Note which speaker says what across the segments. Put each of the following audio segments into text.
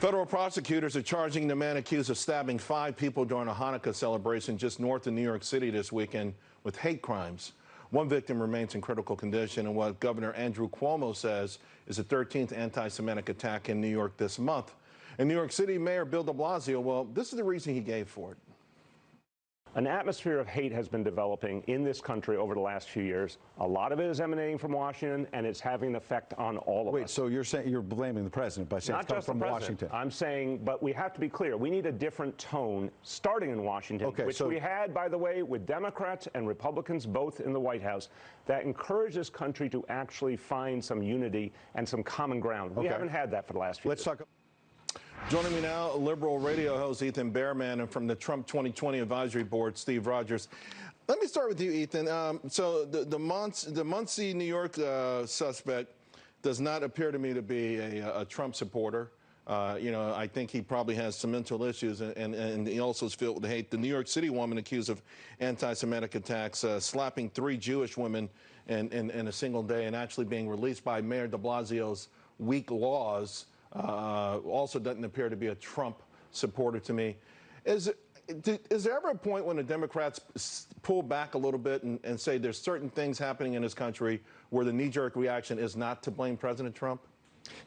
Speaker 1: Federal prosecutors are charging the man accused of stabbing 5 people during a Hanukkah celebration just north of New York City this weekend with hate crimes. One victim remains in critical condition in what Governor Andrew Cuomo says is the 13th anti-Semitic attack in New York this month. And New York City Mayor Bill de Blasio, well, this is the reason he gave for it.
Speaker 2: An atmosphere of hate has been developing in this country over the last few years. A lot of it is emanating from Washington, and it's having an effect on all of us.
Speaker 3: Wait, so you're saying you're blaming the president by saying it's coming from Washington?
Speaker 2: I'm saying, but we have to be clear. We need a different tone starting in Washington, which we had, by the way, with Democrats and Republicans both in the White House, that encourage this country to actually find some unity and some common ground. We haven't had that for the last few years.
Speaker 3: Let's talk.
Speaker 1: Joining me now, liberal radio host Ethan Behrman, and from the Trump 2020 Advisory Board, Steve Rogers. Let me start with you, Ethan. So the Muncie, New York suspect does not appear to me to be a Trump supporter. I think he probably has some mental issues, and he also is filled with hate. The New York City woman accused of anti-Semitic attacks, slapping 3 Jewish women in a single day, and actually being released by Mayor de Blasio's weak laws. Also doesn't appear to be a Trump supporter to me. Is there ever a point when the Democrats pull back a little bit and say there's certain things happening in this country where the knee-jerk reaction is not to blame President Trump?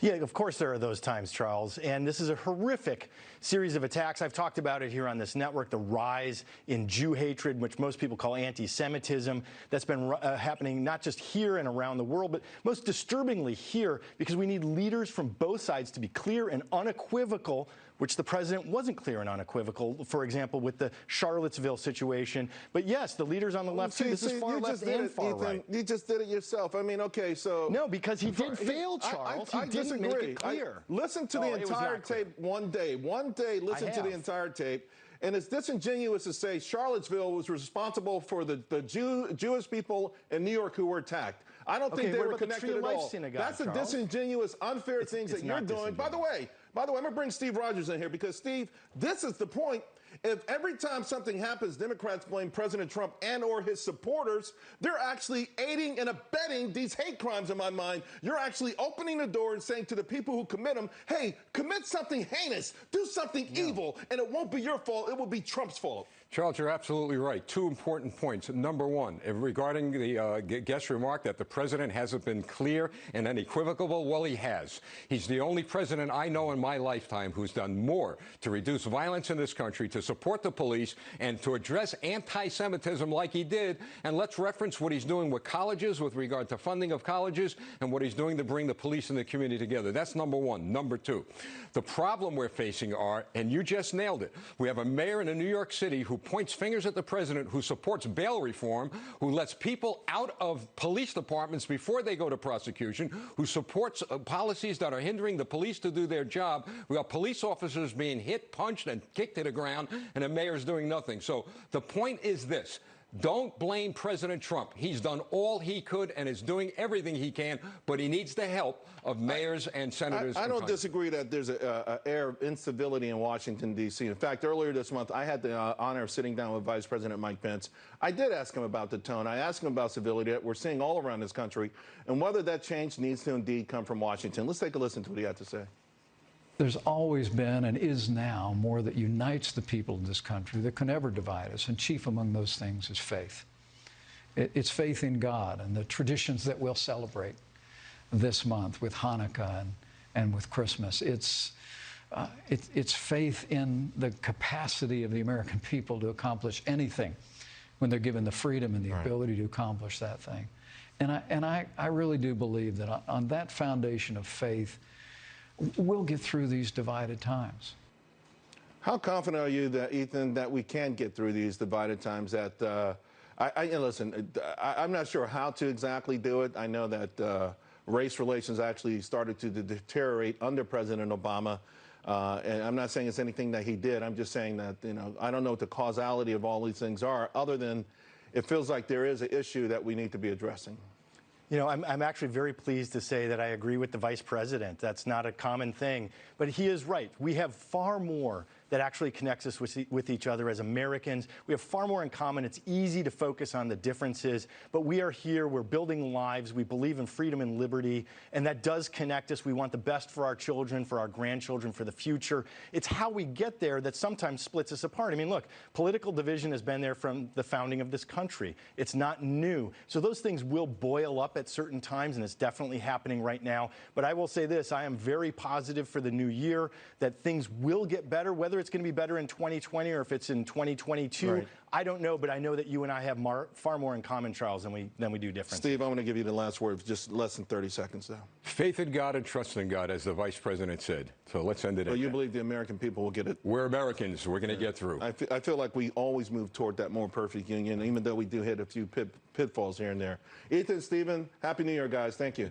Speaker 4: Yeah, of course there are those times, Charles. And this is a horrific series of attacks. I've talked about it here on this network, the rise in Jew hatred, which most people call anti-Semitism. That's been happening not just here and around the world, but most disturbingly here, because we need leaders from both sides to be clear and unequivocal, which the president wasn't clear and unequivocal, for example, with the Charlottesville situation. But yes, the leaders on the left, too. This is far left and far right.
Speaker 1: You just did it yourself. I mean, okay, so...
Speaker 4: No, because he did fail, Charles. He didn't make it clear.
Speaker 1: Listen to the entire tape one day. One day, listen to the entire tape. And it's disingenuous to say Charlottesville was responsible for the Jewish people in New York who were attacked. I don't think they were connected at all. That's the disingenuous, unfair things that you're doing. By the way, I'm going to bring Steve Rogers in here because, Steve, this is the point. If every time something happens, Democrats blame President Trump and or his supporters, they're actually aiding and abetting these hate crimes in my mind. You're actually opening the door and saying to the people who commit them, hey, commit something heinous, do something evil, and it won't be your fault, it will be Trump's fault.
Speaker 5: Charles, you're absolutely right. 2 important points. Number one, regarding the guest remark that the president hasn't been clear and unequivocal, well, he has. He's the only president I know in my lifetime who's done more to reduce violence in this country, to support the police, and to address anti-Semitism like he did. And let's reference what he's doing with colleges with regard to funding of colleges and what he's doing to bring the police and the community together. That's number one. Number two, the problem we're facing are, and you just nailed it, we have a mayor in New York City who points fingers at the president, who supports bail reform, who lets people out of police departments before they go to prosecution, who supports policies that are hindering the police to do their job. We got police officers being hit, punched, and kicked to the ground, and the mayor's doing nothing. So the point is this. Don't blame President Trump. He's done all he could and is doing everything he can, but he needs the help of mayors and senators.
Speaker 1: I don't disagree that there's an air of incivility in Washington, D.C. In fact, earlier this month, I had the honor of sitting down with Vice President Mike Pence. I did ask him about the tone. I asked him about civility that we're seeing all around this country and whether that change needs to indeed come from Washington. Let's take a listen to what he had to say.
Speaker 6: There's always been and is now more that unites the people of this country that can ever divide us, and chief among those things is faith. It's faith in God and the traditions that we'll celebrate this month with Hanukkah and with Christmas. It's faith in the capacity of the American people to accomplish anything when they're given the freedom and the ability to accomplish that thing. And I really do believe that on that foundation of faith, we'll get through these divided times.
Speaker 1: How confident are you that, Ethan, that we can get through these divided times? That listen, I'm not sure how to exactly do it. I know that race relations actually started to deteriorate under President Obama. And I'm not saying it's anything that he did. I'm just saying that, I don't know what the causality of all these things are, other than it feels like there is an issue that we need to be addressing.
Speaker 4: You know, I'm actually very pleased to say that I agree with the vice president. That's not a common thing. But he is right. We have far more that actually connects us with each other as Americans. We have far more in common. It's easy to focus on the differences, but we are here. We're building lives. We believe in freedom and liberty, and that does connect us. We want the best for our children, for our grandchildren, for the future. It's how we get there that sometimes splits us apart. I mean, look, political division has been there from the founding of this country. It's not new. So those things will boil up at certain times, and it's definitely happening right now. But I will say this, I am very positive for the new year that things will get better, whether it's going to be better in 2020 or if it's in 2022. Right. I don't know, but I know that you and I have far more in common, Charles, than we do different.
Speaker 1: Steve, I want to give you the last word, just less than 30 seconds now.
Speaker 5: Faith in God and trust in God, as the vice president said. So let's end it at that.
Speaker 1: You believe the American people will get it?
Speaker 5: We're Americans. We're going to get through.
Speaker 1: I feel like we always move toward that more perfect union, even though we do hit a few pitfalls here and there. Ethan, Stephen, Happy New Year, guys. Thank you.